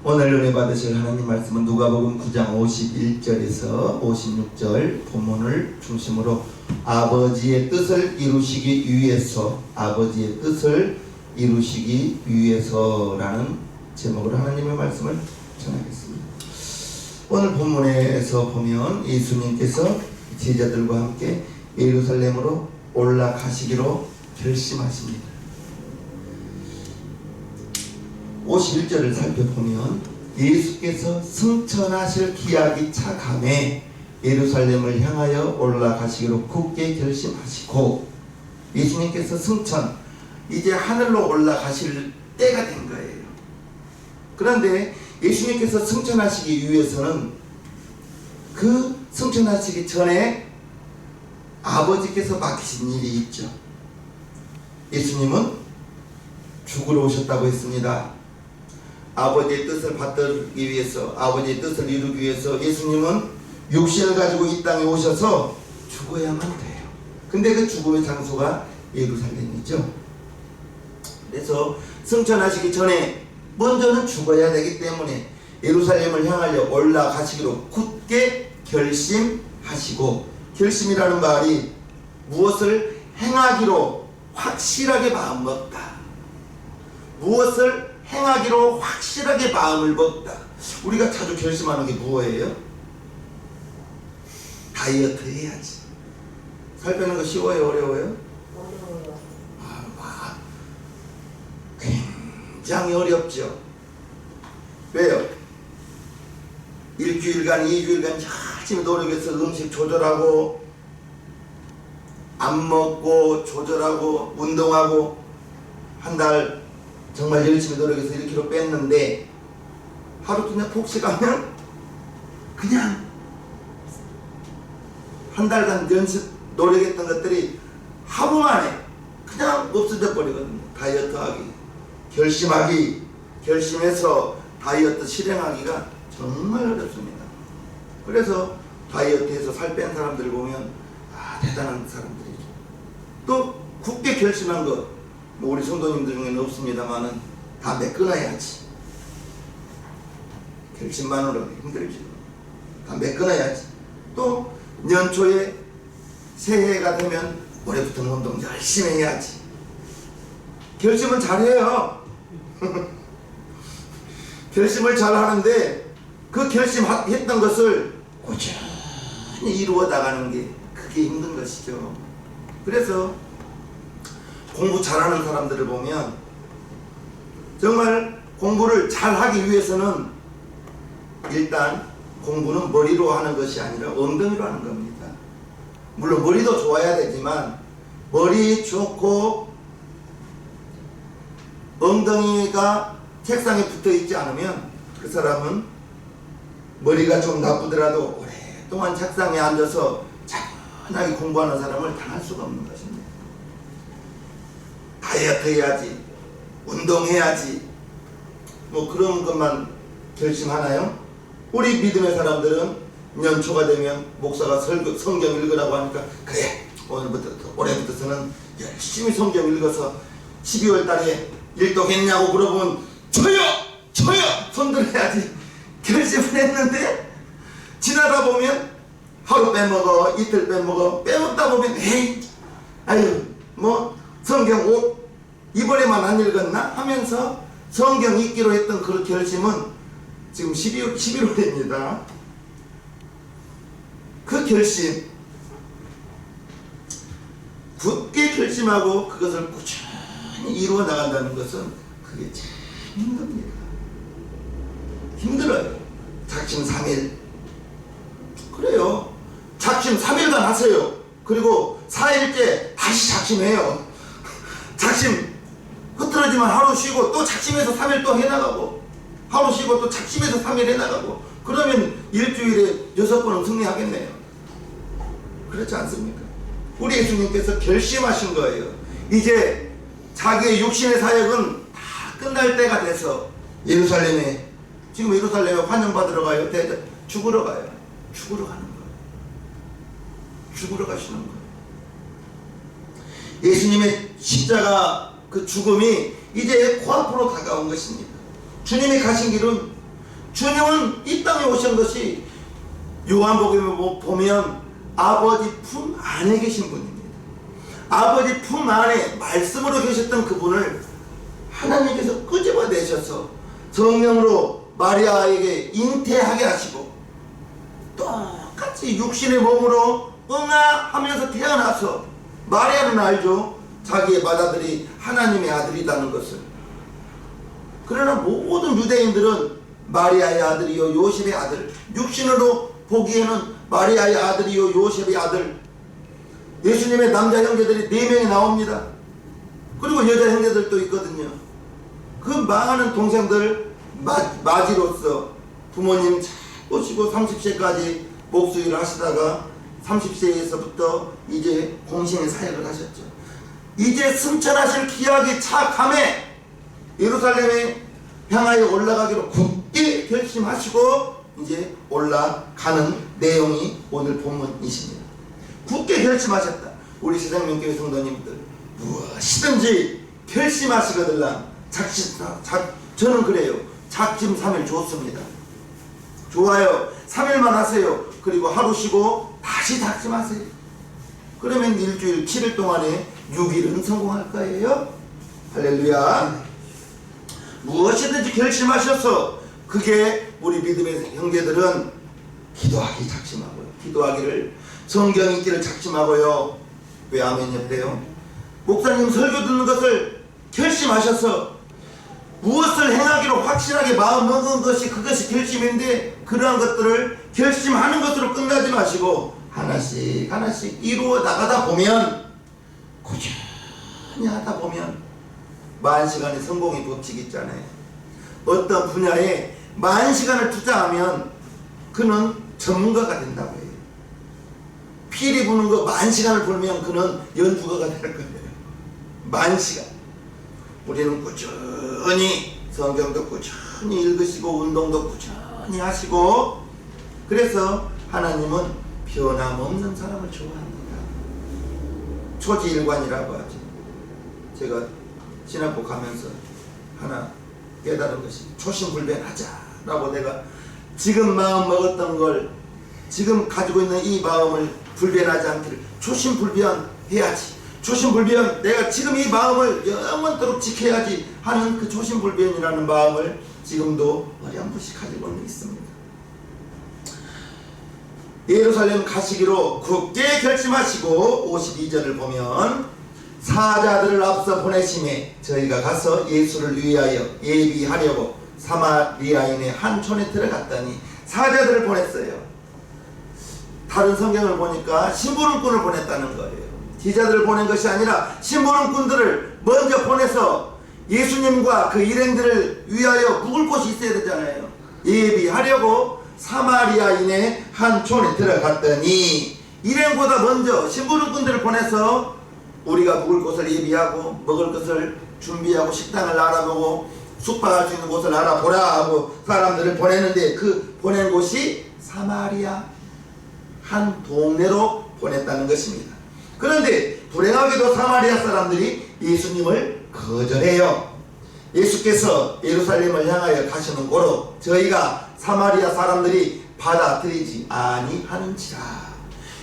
오늘 은혜 받으실 하나님 말씀은 누가복음 9장 51절에서 56절 본문을 중심으로 아버지의 뜻을 이루시기 위해서, 아버지의 뜻을 이루시기 위해서라는 제목으로 하나님의 말씀을 전하겠습니다. 오늘 본문에서 보면 예수님께서 제자들과 함께 예루살렘으로 올라가시기로 결심하십니다. 51절을 살펴보면 예수께서 승천하실 기약이 차감해 예루살렘을 향하여 올라가시기로 굳게 결심하시고, 예수님께서 승천, 이제 하늘로 올라가실 때가 된 거예요. 그런데 예수님께서 승천하시기 위해서는 그 승천하시기 전에 아버지께서 맡기신 일이 있죠. 예수님은 죽으러 오셨다고 했습니다. 아버지의 뜻을 받들기 위해서, 아버지의 뜻을 이루기 위해서 예수님은 육신을 가지고 이 땅에 오셔서 죽어야만 돼요. 근데 그 죽음의 장소가 예루살렘이죠. 그래서 승천하시기 전에 먼저는 죽어야 되기 때문에 예루살렘을 향하여 올라가시기로 굳게 결심하시고, 결심이라는 말이 무엇을 행하기로 확실하게 마음먹다, 무엇을 행하기로 확실하게 마음을 먹다. 우리가 자주 결심하는 게 무엇이에요? 다이어트 해야지. 살 빼는 거 쉬워요? 어려워요? 어려워요. 굉장히 어렵죠. 왜요? 일주일간, 2주일간 열심히 노력해서 음식 조절하고, 안 먹고 조절하고 운동하고 한 달 정말 열심히 노력해서 1kg 뺐는데, 하루 그냥 폭식하면 그냥 한 달간 연습 노력했던 것들이 하루 만에 그냥 없어져 버리거든요. 다이어트하기, 결심하기, 결심해서 다이어트 실행하기가 정말 어렵습니다. 그래서 다이어트해서 살 뺀 사람들 보면 대단한 사람들이죠. 또 굳게 결심한 것, 뭐 우리 성도님들 중에는 없습니다만은 다 메꿔놔야지. 결심만으로는 힘들지. 다 메꿔놔야지. 또 연초에 새해가 되면 올해부터 운동 열심히 해야지. 결심은 잘해요. 결심을 잘 하는데 그 결심했던 것을 꾸준히 이루어 나가는 게 그게 힘든 것이죠. 그래서 공부 잘하는 사람들을 보면 정말 공부를 잘하기 위해서는 일단 공부는 머리로 하는 것이 아니라 엉덩이로 하는 겁니다. 물론 머리도 좋아야 되지만 머리 좋고 엉덩이가 책상에 붙어 있지 않으면 그 사람은 머리가 좀 나쁘더라도 오랫동안 책상에 앉아서 차분하게 공부하는 사람을 당할 수가 없는 것입니다. 다이어트 해야지, 운동해야지, 뭐 그런 것만 결심하나요? 우리 믿음의 사람들은 연초가 되면 목사가 성경 읽으라고 하니까 그래, 올해부터서는 열심히 성경 읽어서 12월 달에 일독했냐고 물어보면 저요 손들어야지 결심을 했는데, 지나다 보면 하루 빼먹어, 이틀 빼먹어, 빼먹다 보면 뭐 성경 이번에만 안 읽었나 하면서 성경 읽기로 했던 그 결심은 지금 11월입니다. 그 결심, 굳게 결심하고 그것을 꾸준히 이루어 나간다는 것은 그게 참 힘듭니다. 힘들어요. 작심 3일. 그래요. 작심 3일간 하세요. 그리고 4일째 다시 작심해요. 작심 흐트러지면 하루 쉬고 또 작심해서 3일 또 해나가고, 하루 쉬고 또 작심해서 3일 해나가고, 그러면 일주일에 6번은 승리하겠네요. 그렇지 않습니까? 우리 예수님께서 결심하신 거예요. 이제 자기의 육신의 사역은 다 끝날 때가 돼서 예루살렘에, 지금 예루살렘에 환영받으러 가요? 죽으러 가요. 죽으러 가는 거예요. 죽으러 가시는 거예요. 예수님의 십자가 그 죽음이 이제 코앞으로 다가온 것입니다. 주님이 가신 길은 주님은 이 땅에 오신 것이 요한복음에 보면 아버지 품 안에 계신 분입니다. 아버지 품 안에 말씀으로 계셨던 그분을 하나님께서 끄집어내셔서 성령으로 마리아에게 잉태하게 하시고 똑같이 육신의 몸으로 응아하면서 태어나서 마리아는 알죠. 자기의 맏아들이 하나님의 아들이라는 것을. 그러나 모든 유대인들은 마리아의 아들이요 요셉의 아들, 육신으로 보기에는 마리아의 아들이요 요셉의 아들, 예수님의 남자 형제들이 4명이 나옵니다. 그리고 여자 형제들도 있거든요. 그 많은 동생들 맞이로서 부모님 잘 모시고 30세까지 목수일을 하시다가 30세에서부터 이제 공신의 사역을 하셨죠. 이제 승천하실 기약이 차감해 예루살렘에 향하여 올라가기로 굳게 결심하시고 이제 올라가는 내용이 오늘 본문이십니다. 굳게 결심하셨다. 우리 세상명교회 성도님들 무엇이든지 결심하시거들라. 저는 그래요. 작심 3일 좋습니다. 좋아요. 3일만 하세요. 그리고 하루 쉬고 다시 작심하세요. 그러면 일주일 7일 동안에 6일은 성공할 거예요. 할렐루야. 무엇이든지 결심하셔서 그게 우리 믿음의 형제들은 기도하기 작심하고요. 기도하기를 성경 읽기를 작심하고요. 왜 아멘 옆에요? 목사님 설교 듣는 것을 결심하셔서 무엇을 행하기로 확실하게 마음 먹은 것이 그것이 결심인데 그러한 것들을 결심하는 것으로 끝나지 마시고 하나씩 하나씩 이루어 나가다 보면 꾸준히 하다 보면 만시간의 성공의 법칙이 있잖아요. 어떤 분야에 만시간을 투자하면 그는 전문가가 된다고 해요. 피리 부는 거 만시간을 불면 그는 연주가가 될 거예요. 만시간. 우리는 꾸준히 성경도 꾸준히 읽으시고 운동도 꾸준히 하시고 그래서 하나님은 변함없는 사람을 좋아합니다. 초지일관이라고 하죠. 제가 신학부 가면서 하나 깨달은 것이 초심불변하자라고 내가 지금 마음 먹었던 걸 지금 가지고 있는 이 마음을 불변하지 않기를 초심불변해야지. 초심불변 내가 지금 이 마음을 영원토록 지켜야지 하는 그 초심불변이라는 마음을 지금도 어렴풋이 가지고 있습니다. 예루살렘 가시기로 굳게 결심하시고 52절을 보면 사자들을 앞서 보내심에 저희가 가서 예수를 위하여 예비하려고 사마리아인의 한 촌에 들어갔더니 사자들을 보냈어요. 다른 성경을 보니까 심부름꾼을 보냈다는 거예요. 기자들을 보낸 것이 아니라 심부름꾼들을 먼저 보내서 예수님과 그 일행들을 위하여 묵을 곳이 있어야 되잖아요. 예비하려고 사마리아인의 한 촌에 들어갔더니 일행보다 먼저 심부름꾼들을 보내서 우리가 묵을 곳을 예비하고 먹을 것을 준비하고 식당을 알아보고 숙박할 수 있는 곳을 알아보라 하고 사람들을 보냈는데 그 보낸 곳이 사마리아 한 동네로 보냈다는 것입니다. 그런데 불행하게도 사마리아 사람들이 예수님을 거절해요. 예수께서 예루살렘을 향하여 가시는 고로 저희가 사마리아 사람들이 받아들이지 아니하는지라.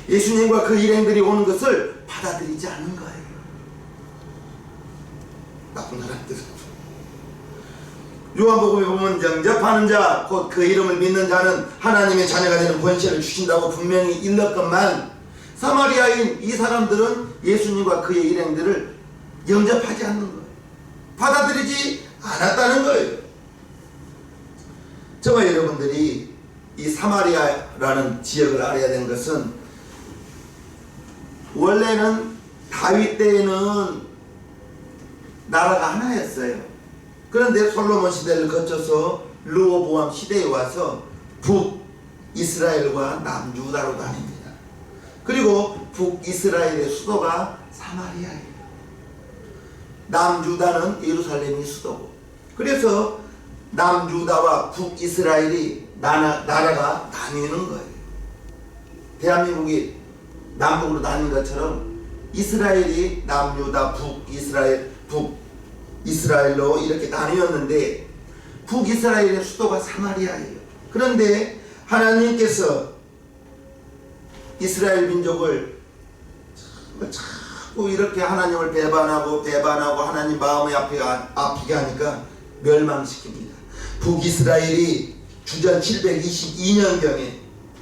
예수님과 그 일행들이 오는 것을 받아들이지 않는 거예요. 나쁜 사람의 뜻은 요한복음에 보면 영접하는 자 곧 그 이름을 믿는 자는 하나님의 자녀가 되는 권세를 주신다고 분명히 일렀건만 사마리아인 이 사람들은 예수님과 그의 일행들을 영접하지 않는 거예요. 받아들이지 않았다는 거예요. 저와 여러분들이 이 사마리아라는 지역을 알아야 되는 것은 원래는 다윗 때에는 나라가 하나였어요. 그런데 솔로몬 시대를 거쳐서 르호보암 시대에 와서 북이스라엘과 남유다로 나뉩니다. 그리고 북이스라엘의 수도가 사마리아예요. 남유다는 예루살렘이 수도고 그래서 남유다와 북이스라엘이 나라가 나뉘는 거예요. 대한민국이 남북으로 나뉜 것처럼 이스라엘이 남유다 북이스라엘로 이렇게 나뉘었는데 북이스라엘의 수도가 사마리아예요. 그런데 하나님께서 이스라엘 민족을 자꾸 이렇게 하나님을 배반하고 하나님 마음이 아프게 하니까 멸망시킵니다. 북이스라엘이 주전 722년경에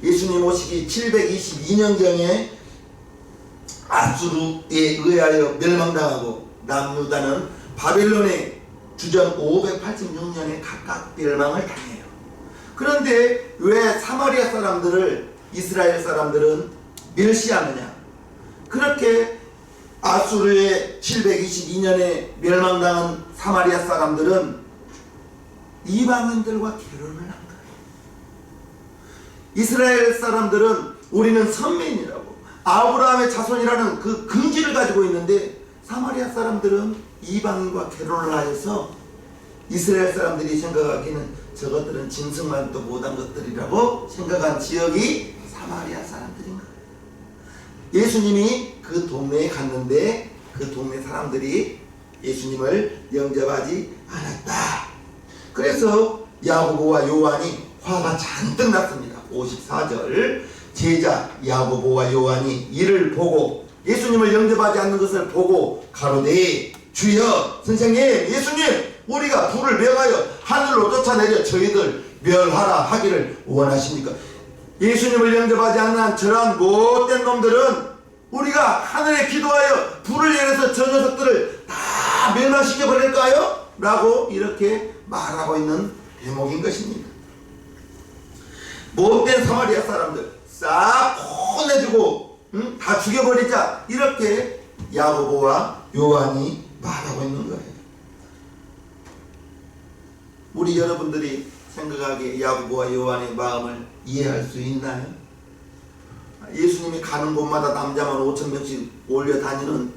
예수님 오시기 722년경에 아수르에 의하여 멸망당하고 남유다는 바벨론의 주전 586년에 각각 멸망을 당해요. 그런데 왜 사마리아 사람들을 이스라엘 사람들은 멸시하느냐? 그렇게 아수르의 722년에 멸망당한 사마리아 사람들은 이방인들과 결혼을 한 거예요. 이스라엘 사람들은 우리는 선민이라고 아브라함의 자손이라는 그 근지를 가지고 있는데 사마리아 사람들은 이방인과 결혼을 하여서 이스라엘 사람들이 생각하기에는 저것들은 짐승만도 못한 것들이라고 생각한 지역이 사마리아 사람들인 거예요. 예수님이 그 동네에 갔는데 그 동네 사람들이 예수님을 영접하지 않았다. 그래서 야고보와 요한이 화가 잔뜩 났습니다. 54절 제자 야고보와 요한이 이를 보고 예수님을 영접하지 않는 것을 보고 가로되 주여 선생님 예수님 우리가 불을 명하여 하늘로 쫓아내려 저희들 멸하라 하기를 원하십니까? 예수님을 영접하지 않는 저런 못된 놈들은 우리가 하늘에 기도하여 불을 내려서 저 녀석들을 다 멸망시켜 버릴까요? 라고 이렇게 말하고 있는 대목인 것입니다. 못된 사마리아 사람들 싹 혼내주고 다 죽여버리자 이렇게 야고보와 요한이 말하고 있는 거예요. 우리 여러분들이 생각하기에 야고보와 요한의 마음을 이해할 수 있나요? 예수님이 가는 곳마다 남자만 5,000명씩 몰려다니는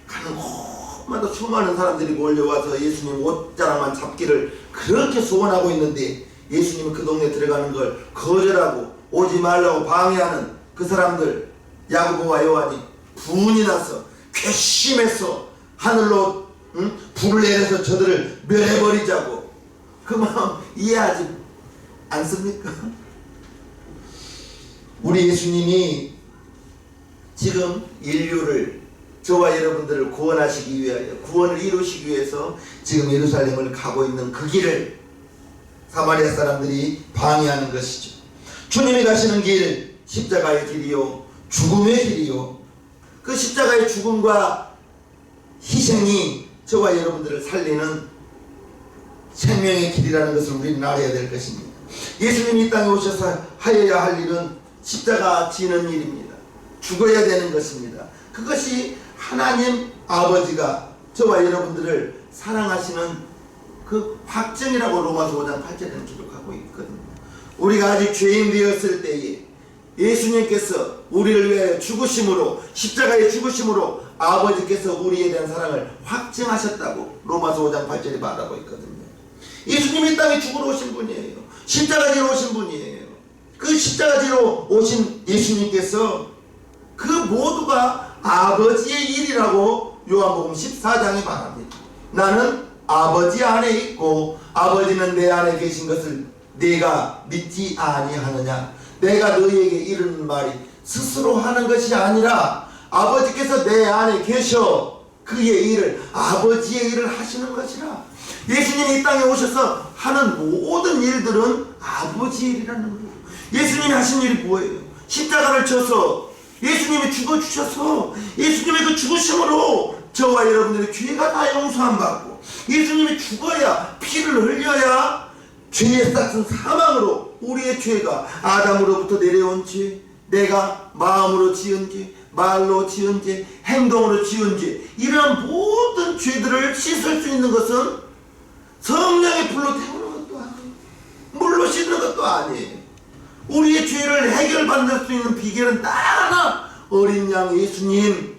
가는 곳마다 수많은 사람들이 몰려와서 예수님 옷자락만 잡기를 그렇게 소원하고 있는데 예수님은 그 동네 들어가는 걸 거절하고 오지 말라고 방해하는 그 사람들 야고보와 요한이 분이 나서 괘씸해서 하늘로 불을 내려서 저들을 멸해버리자고 그 마음 이해하지 않습니까? 우리 예수님이 지금 인류를 저와 여러분들을 구원하시기 위하여 구원을 이루시기 위해서 지금 예루살렘을 가고 있는 그 길을 사마리아 사람들이 방해하는 것이죠. 주님이 가시는 길 십자가의 길이요 죽음의 길이요 그 십자가의 죽음과 희생이 저와 여러분들을 살리는 생명의 길이라는 것을 우리는 알아야 될 것입니다. 예수님이 이 땅에 오셔서 하여야 할 일은 십자가 지는 일입니다. 죽어야 되는 것입니다. 그것이 하나님 아버지가 저와 여러분들을 사랑하시는 그 확증이라고 로마서 5장 8절에는 기록하고 있거든요. 우리가 아직 죄인 되었을 때에 예수님께서 우리를 위하여 죽으심으로 십자가의 죽으심으로 아버지께서 우리에 대한 사랑을 확증하셨다고 로마서 5장 8절에 말하고 있거든요. 예수님이 이 땅에 죽으러 오신 분이에요. 십자가 지러 오신 분이에요. 그 십자가 지러 오신 예수님께서 그 모두가 아버지의 일이라고 요한복음 14장에 말합니다. 나는 아버지 안에 있고 아버지는 내 안에 계신 것을 네가 믿지 아니하느냐. 내가 너희에게 이르는 말이 스스로 하는 것이 아니라 아버지께서 내 안에 계셔 그의 일을 아버지의 일을 하시는 것이라. 예수님이 이 땅에 오셔서 하는 모든 일들은 아버지의 일이라는 거예요. 예수님이 하신 일이 뭐예요? 십자가를 져서 예수님이 죽어주셔서 예수님의 그 죽으심으로 저와 여러분들의 죄가 다 용서함 받고 예수님이 죽어야 피를 흘려야 죄의 싹은 사망으로 우리의 죄가 아담으로부터 내려온 죄 내가 마음으로 지은 죄 말로 지은 죄 행동으로 지은 죄 이러한 모든 죄들을 씻을 수 있는 것은 성령의 불로 태우는 것도 아니에요. 물로 씻는 것도 아니에요. 우리의 죄를 해결받을 수 있는 비결은 딱 하나 어린 양 예수님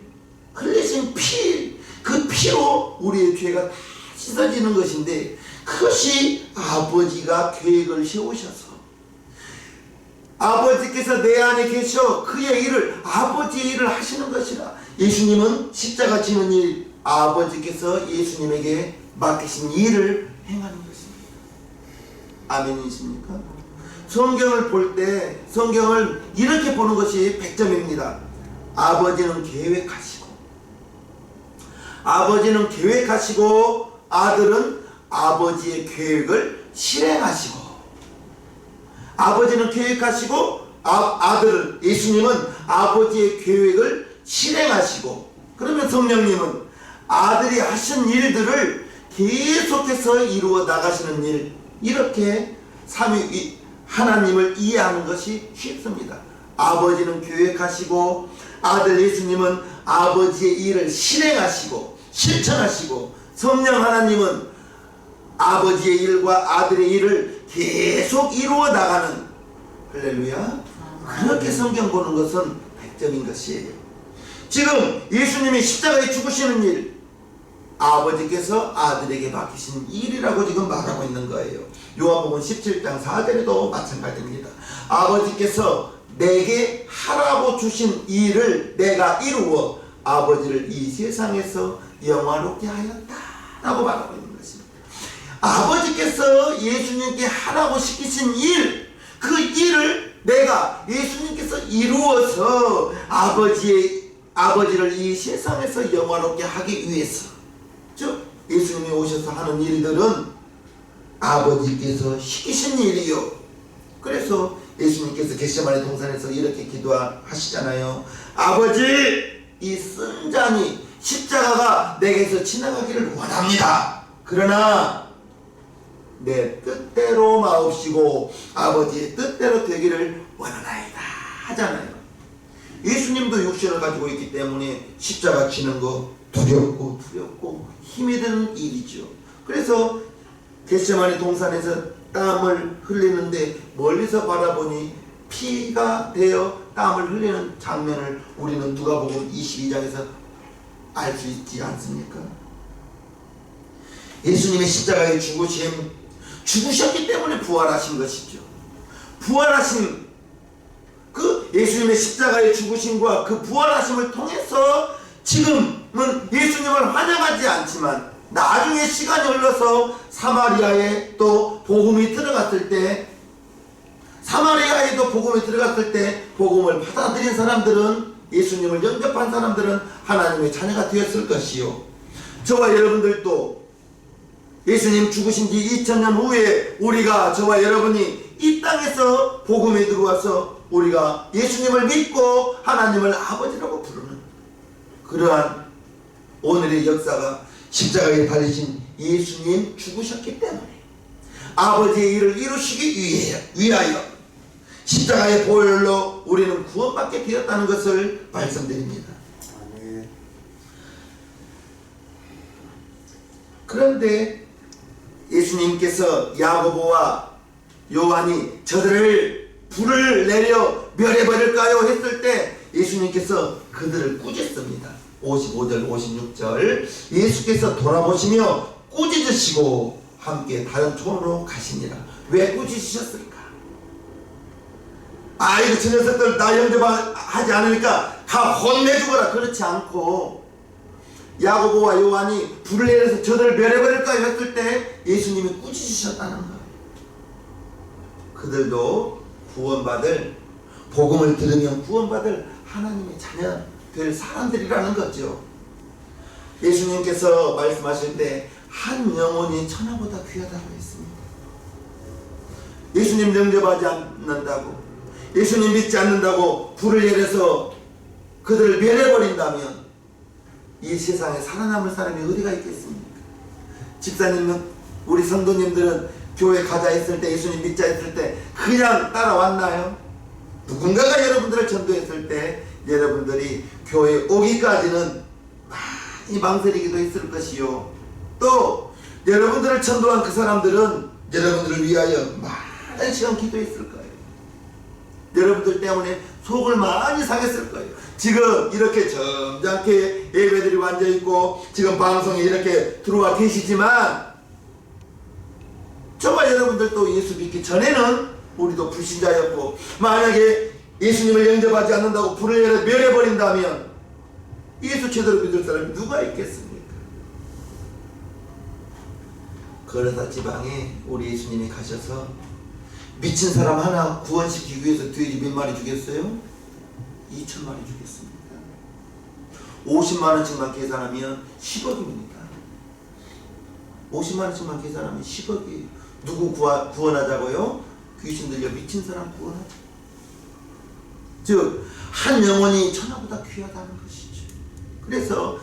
흘리신 피 그 피로 우리의 죄가 다 씻어지는 것인데 그것이 아버지가 계획을 세우셔서 아버지께서 내 안에 계셔 그의 일을 아버지의 일을 하시는 것이라. 예수님은 십자가 지는 일 아버지께서 예수님에게 맡기신 일을 행하는 것입니다. 아멘이십니까? 성경을 볼 때 성경을 이렇게 보는 것이 100점입니다. 아버지는 계획하시고 아들은 아버지의 계획을 실행하시고, 아버지는 계획하시고 아들은, 예수님은 아버지의 계획을 실행하시고, 그러면 성령님은 아들이 하신 일들을 계속해서 이루어 나가시는 일, 이렇게 삼위 하나님을 이해하는 것이 쉽습니다. 아버지는 계획하시고 아들 예수님은 아버지의 일을 실행하시고 실천하시고, 성령 하나님은 아버지의 일과 아들의 일을 계속 이루어 나가는, 할렐루야, 그렇게 성경 보는 것은 100점인 것이에요. 지금 예수님이 십자가에 죽으시는 일, 아버지께서 아들에게 맡기신 일이라고 지금 말하고 있는 거예요. 요한복음 17장 4절에도 마찬가지입니다. 아버지께서 내게 하라고 주신 일을 내가 이루어 아버지를 이 세상에서 영화롭게 하였다 라고 말하고 있는 것입니다. 아버지께서 예수님께 하라고 시키신 일, 그 일을 내가 예수님께서 이루어서 아버지를 이 세상에서 영화롭게 하기 위해서, 즉 예수님이 오셔서 하는 일들은 아버지께서 시키신 일이요. 그래서 예수님께서 겟세마네 동산에서 이렇게 기도하시잖아요. 아버지, 이 쓴 잔이, 십자가가 내게서 지나가기를 원합니다. 그러나 내 뜻대로 마옵시고 아버지의 뜻대로 되기를 원하나이다 하잖아요. 예수님도 육신을 가지고 있기 때문에 십자가 지는 거 두렵고 힘이 드는 일이죠. 그래서 겟세마네 동산에서 땀을 흘리는데 멀리서 바라보니 피가 되어 땀을 흘리는 장면을 우리는 누가복음 22장에서 알 수 있지 않습니까? 예수님의 십자가에 죽으셨기 때문에 부활하신 것이죠. 부활하신 그 예수님의 십자가의 죽으심과 그 부활하심을 통해서 지금은 예수님을 환영하지 않지만 나중에 시간이 흘러서 사마리아에 또 복음이 들어갔을 때, 사마리아에도 복음이 들어갔을 때 복음을 받아들인 사람들은, 예수님을 영접한 사람들은 하나님의 자녀가 되었을 것이요. 저와 여러분들도 예수님 죽으신 지 2000년 후에 우리가, 저와 여러분이 이 땅에서 복음에 들어와서 우리가 예수님을 믿고 하나님을 아버지라고 부르는 그러한 오늘의 역사가 십자가에 달리신 예수님 죽으셨기 때문에 아버지의 일을 이루시기 위하여 십자가의 보혈로 우리는 구원받게 되었다는 것을 말씀드립니다. 그런데 예수님께서 야고보와 요한이 저들을 불을 내려 멸해버릴까요 했을 때 예수님께서 그들을 꾸짖습니다. 55절 56절 예수께서 돌아보시며 꾸짖으시고 함께 다른 촌으로 가시니라. 왜 꾸짖으셨을까? 이거 저 녀석들 나 영접하지 않으니까 다 혼내주거라. 그렇지 않고 야고보와 요한이 불을 내려서 저들을 멸해버릴까요 했을 때 예수님이 꾸짖으셨다는 거예요. 그들도 구원받을, 복음을 들으면 구원받을 하나님의 자녀 될 사람들이라는 거죠. 예수님께서 말씀하실 때 한 영혼이 천하보다 귀하다고 했습니다. 예수님 영접하지 않는다고, 예수님 믿지 않는다고 불을 내려서 그들을 멸해버린다면 이 세상에 살아남을 사람이 어디가 있겠습니까? 집사님은, 우리 성도님들은 교회 가자 했을 때, 예수님 믿자 했을 때 그냥 따라왔나요? 누군가가 여러분들을 전도했을 때 여러분들이 교회에 오기까지는 많이 망설이기도 했을 것이요. 또 여러분들을 전도한 그 사람들은 여러분들을 위하여 많은 시간 기도했을 거예요. 여러분들 때문에 속을 많이 상했을 거예요. 지금 이렇게 점잖게 예배드리고 앉아있고 지금 방송에 이렇게 들어와 계시지만 저와 여러분들도 예수 믿기 전에는 우리도 불신자였고, 만약에 예수님을 영접하지 않는다고 불을 내려 멸해버린다면 예수 제대로 믿을 사람이 누가 있겠습니까? 거르사 지방에 우리 예수님이 가셔서 미친 사람 하나 구원시키기 위해서 돼지 몇 마리 죽였어요? 2,000마리 죽였습니다. 50만원씩만 계산하면 10억입니다. 50만원씩만 계산하면 10억이에요. 누구 구원하자고요? 귀신 들려 미친 사람 구원하자. 즉, 한 영혼이 천하보다 귀하다는 것이죠. 그래서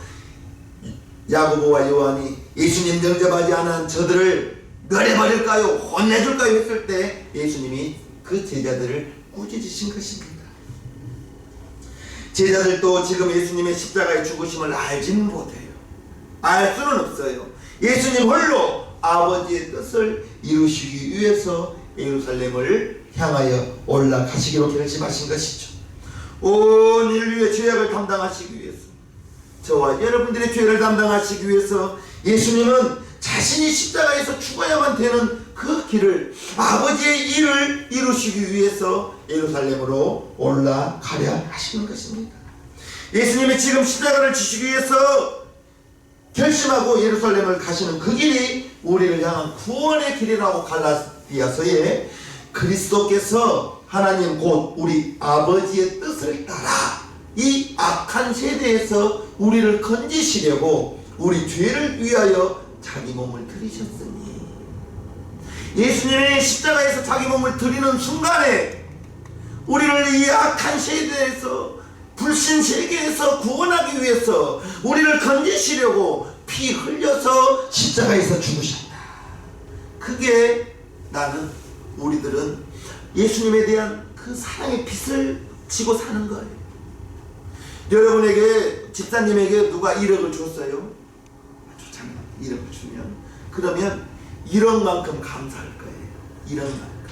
야고보와 요한이 예수님 영접하지 않은 저들을 멸해버릴까요? 혼내줄까요? 했을 때 예수님이 그 제자들을 꾸짖으신 것입니다. 제자들도 지금 예수님의 십자가의 죽으심을 알지는 못해요. 알 수는 없어요. 예수님 홀로 아버지의 뜻을 이루시기 위해서 예루살렘을 향하여 올라가시기로 결심하신 것이죠. 온 인류의 죄악을 담당하시기 위해서, 저와 여러분들의 죄를 담당하시기 위해서 예수님은 자신이 십자가에서 죽어야만 되는 그 길을, 아버지의 일을 이루시기 위해서 예루살렘으로 올라가려 하시는 것입니다. 예수님이 지금 십자가를 지시기 위해서 결심하고 예루살렘을 가시는 그 길이 우리를 향한 구원의 길이라고 갈라디아서에 그리스도께서 하나님 곧 우리 아버지의 뜻을 따라 이 악한 세대에서 우리를 건지시려고 우리 죄를 위하여 자기 몸을 들이셨으니, 예수님이 십자가에서 자기 몸을 들이는 순간에 우리를 이 악한 세대에서, 불신 세계에서 구원하기 위해서 우리를 건지시려고 피 흘려서 십자가에서 죽으셨다. 그게 나는, 우리들은 예수님에 대한 그 사랑의 빛을 지고 사는 거예요. 여러분에게, 집사님에게 누가 1억을 줬어요? 좋잖아요. 1억을 주면, 그러면 1억만큼 감사할 거예요. 1억만큼.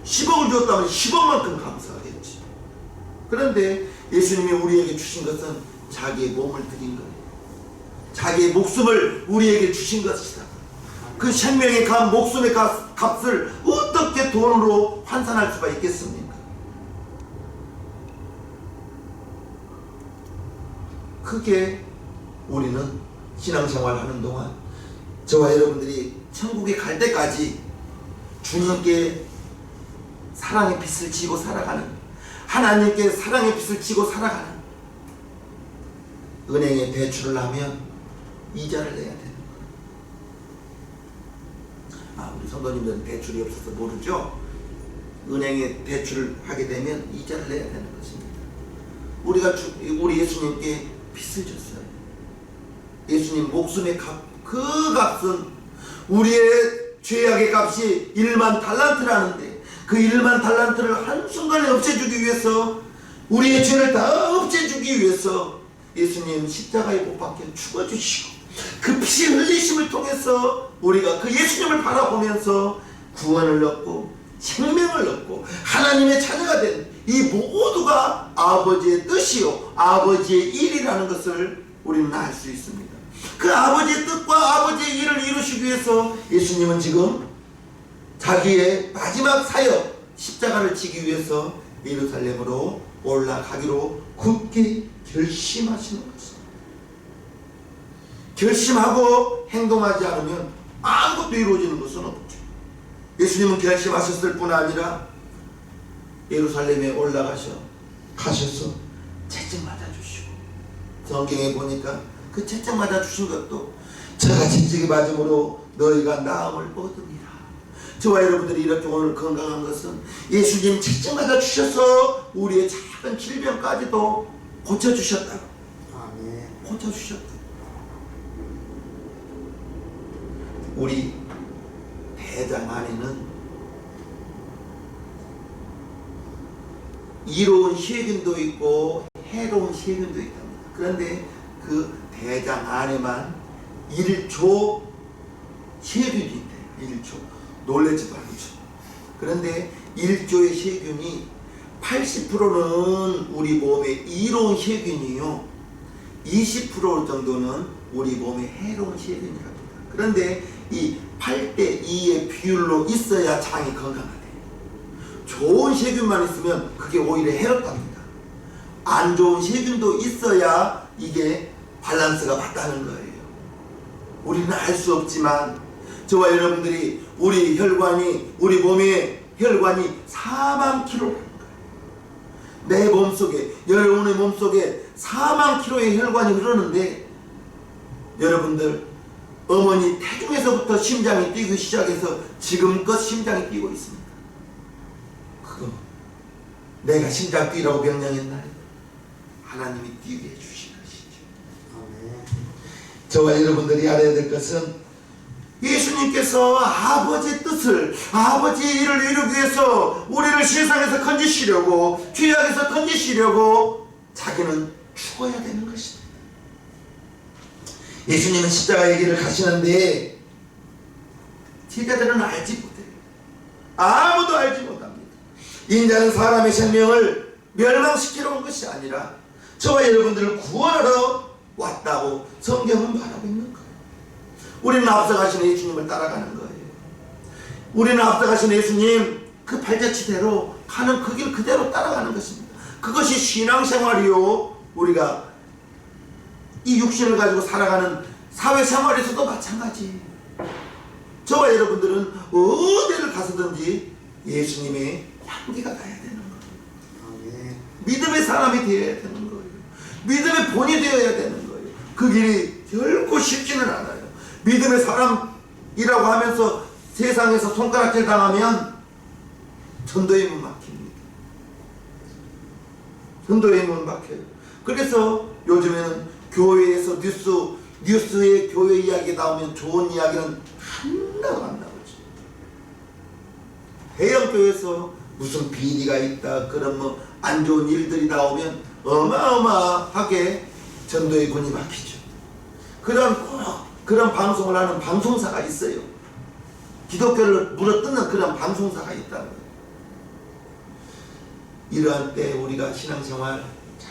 10억을 줬다면 10억만큼 감사하겠지. 그런데 예수님이 우리에게 주신 것은 자기의 몸을 드린 거예요. 자기의 목숨을 우리에게 주신 것이다. 그 생명의 값, 목숨의 값을 어떻게 돈으로 환산할 수가 있겠습니까? 그게 우리는 신앙생활 하는 동안, 저와 여러분들이 천국에 갈 때까지 주님께 사랑의 빛을 지고 살아가는, 하나님께 사랑의 빛을 지고 살아가는, 은행에 대출을 하면 이자를 내야 되는 거예요. 우리 성도님들은 대출이 없어서 모르죠? 은행에 대출을 하게 되면 이자를 내야 되는 것입니다. 우리 예수님께 빚을 졌어요. 예수님 목숨의 값, 그 값은 우리의 죄악의 값이 1만 달란트라는데, 그 1만 달란트를 한순간에 없애주기 위해서, 우리의 죄를 다 없애주기 위해서 예수님 십자가에 못 박혀 죽어주시고, 그 피 흘리심을 통해서 우리가 그 예수님을 바라보면서 구원을 얻고 생명을 얻고 하나님의 자녀가 된 이 모두가 아버지의 뜻이요 아버지의 일이라는 것을 우리는 알 수 있습니다. 그 아버지의 뜻과 아버지의 일을 이루시기 위해서 예수님은 지금 자기의 마지막 사역, 십자가를 지기 위해서 예루살렘으로 올라가기로 굳게 결심하시는 것입니다. 결심하고 행동하지 않으면 아무것도 이루어지는 것은 없죠. 예수님은 결심하셨을 뿐 아니라 예루살렘에 가셔서 채찍 맞아주시고, 성경에 보니까 그 채찍 맞아주신 것도 저가 채찍이 맞음으로 너희가 나음을 얻으리라. 저와 여러분들이 이렇게 오늘 건강한 것은 예수님 채찍 맞아주셔서 우리의 작은 질병까지도 고쳐주셨다. 아멘. 고쳐주셨다. 우리 대장 안에는 이로운 세균도 있고 해로운 세균도 있답니다. 그런데 그 대장 안에만 1조 세균이 있대요. 1조. 놀라지 말죠. 그런데 1조의 세균이 80%는 우리 몸에 이로운 세균이요, 20% 정도는 우리 몸에 해로운 세균이랍니다. 그런데 이 8대2의 비율로 있어야 장이 건강하대요. 좋은 세균만 있으면 그게 오히려 해롭답니다. 안 좋은 세균도 있어야 이게 밸런스가 맞다는 거예요. 우리는 알 수 없지만 저와 여러분들이 우리 혈관이, 우리 몸의 혈관이 4만 킬로라는 거예요. 내 몸속에, 여러분의 몸속에 4만 킬로의 혈관이 흐르는데, 여러분들 어머니 태중에서부터 심장이 뛰기 시작해서 지금껏 심장이 뛰고 있습니다. 그거 내가 심장 뛰라고 명령했나요? 하나님이 뛰게 해주신 것이죠. 저와 여러분들이 알아야 될 것은 예수님께서 아버지의 뜻을, 아버지의 일을 이루기 위해서 우리를 세상에서 건지시려고, 죄악에서 건지시려고 자기는 죽어야 되는 것입니다. 예수님은 십자가의 길을 가시는데 제자들은 알지 못해요. 아무도 알지 못합니다. 인자는 사람의 생명을 멸망시키러 온 것이 아니라 저와 여러분들을 구원하러 왔다고 성경은 말하고 있는 거예요. 우리는 앞서가신 예수님을 따라가는 거예요. 우리는 앞서가신 예수님 그 발자취대로 가는 그 길 그대로 따라가는 것입니다. 그것이 신앙생활이요, 우리가 이 육신을 가지고 살아가는 사회생활에서도 마찬가지. 저와 여러분들은 어디를 가서든지 예수님의 향기가 나야 되는 거예요. 믿음의 사람이 되어야 되는 거예요. 믿음의 본이 되어야 되는 거예요. 그 길이 결코 쉽지는 않아요. 믿음의 사람이라고 하면서 세상에서 손가락질 당하면 전도의 문 막힙니다. 전도의 문 막혀요. 그래서 요즘에는 교회에서 뉴스에 교회 이야기 나오면 좋은 이야기는 하나도 안 나오죠. 대형교회에서 무슨 비리가 있다, 그런 뭐 안 좋은 일들이 나오면 어마어마하게 전도의 문이 막히죠. 그런 방송을 하는 방송사가 있어요. 기독교를 물어뜯는 그런 방송사가 있다는 거예요. 이러한 때 우리가 신앙생활 잘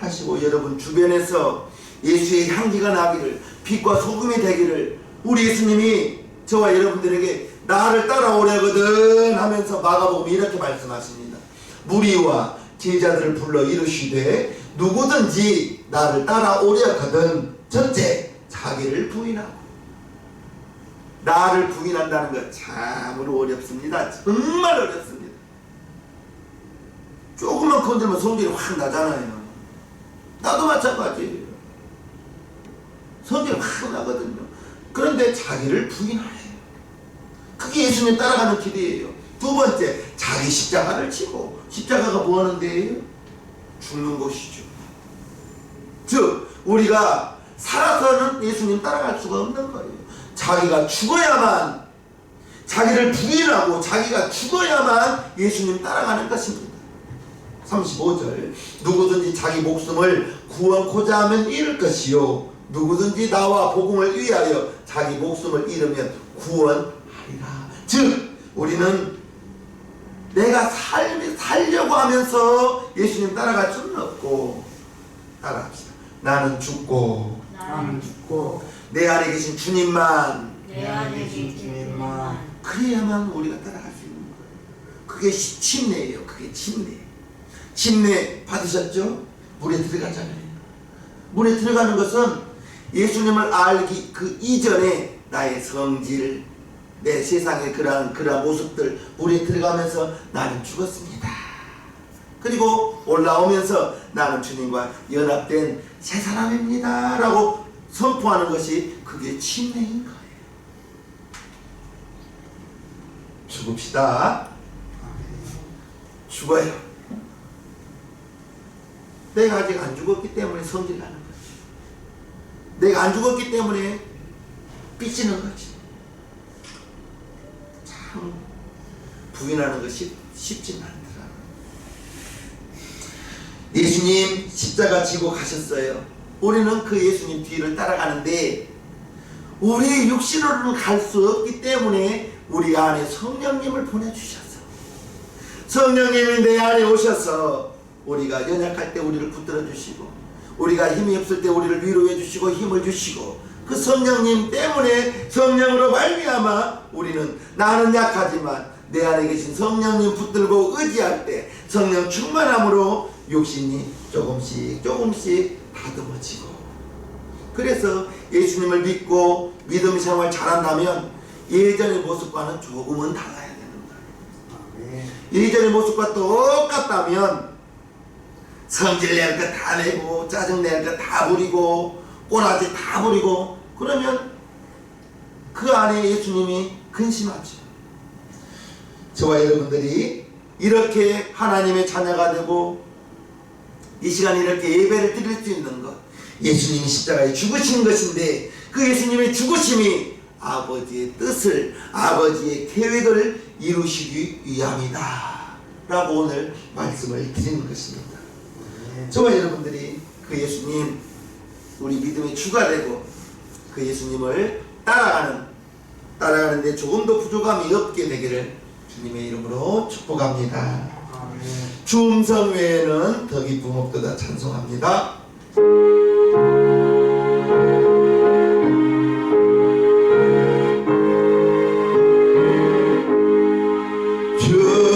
하시고 여러분 주변에서 예수의 향기가 나기를, 빛과 소금이 되기를, 우리 예수님이 저와 여러분들에게 나를 따라오려거든 하면서 마가복음 이렇게 말씀하십니다. 무리와 제자들을 불러 이르시되 누구든지 나를 따라오려거든 첫째 자기를 부인하고. 나를 부인한다는 것 참으로 어렵습니다. 정말 어렵습니다. 조금만 건들면 성질이 확 나잖아요. 나도 마찬가지예요. 성질이 확 나거든요. 그런데 자기를 부인하래요. 그게 예수님 따라가는 길이에요. 두 번째, 자기 십자가를 지고. 십자가가 뭐 하는 데예요? 죽는 곳이죠. 즉 우리가 살아서는 예수님 따라갈 수가 없는 거예요. 자기가 죽어야만, 자기를 부인하고 자기가 죽어야만 예수님 따라가는 것입니다. 35절, 누구든지 자기 목숨을 구원코자 하면 잃을 것이요 누구든지 나와 복음을 위하여 자기 목숨을 잃으면 구원하리라. 즉 우리는 내가 살려고 하면서 예수님 따라갈 수는 없고, 따라합시다. 나는 죽고 내 안에 계신 주님만 그래야만 우리가 따라갈 수 있는 거예요. 그게 침례예요. 그게 침례 받으셨죠? 물에 들어가잖아요. 물에 들어가는 것은 예수님을 알기 그 이전에 나의 성질, 내 세상의 그러한 모습들 물에 들어가면서 나는 죽었습니다. 그리고 올라오면서 나는 주님과 연합된 새 사람입니다 라고 선포하는 것이 그게 침례인 거예요. 죽읍시다. 죽어요. 내가 아직 안 죽었기 때문에 성질 나는 거지. 내가 안 죽었기 때문에 삐지는 거지. 참 부인하는 것이 쉽지 않더라. 예수님 십자가 지고 가셨어요. 우리는 그 예수님 뒤를 따라가는데 우리 육신으로는 갈 수 없기 때문에 우리 안에 성령님을 보내주셨어. 성령님이 내 안에 오셔서 우리가 연약할 때 우리를 붙들어 주시고, 우리가 힘이 없을 때 우리를 위로해 주시고 힘을 주시고, 그 성령님 때문에, 성령으로 말미암아 우리는 나는 약하지만 내 안에 계신 성령님 붙들고 의지할 때 성령 충만함으로 육신이 조금씩 다듬어지고, 그래서 예수님을 믿고 믿음 생활 잘한다면 예전의 모습과는 조금은 달라야 되는 거예요. 예전의 모습과 똑같다면 성질 낼 거 다 내고 짜증 낼 거 다 부리고 꼬라지 다 부리고 그러면 그 안에 예수님이 근심하죠. 저와 여러분들이 이렇게 하나님의 자녀가 되고 이 시간에 이렇게 예배를 드릴 수 있는 것, 예수님이 십자가에 죽으신 것인데 그 예수님의 죽으심이 아버지의 뜻을, 아버지의 계획을 이루시기 위함이다 라고 오늘 말씀을 드리는 것입니다. 저와 여러분들이 그 예수님, 우리 믿음의 주가 되고 그 예수님을 따라가는데 조금도 부족함이 없게 되기를 주님의 이름으로 축복합니다. 주 음성 외에는 더 기쁨 없도다 찬송합니다. 주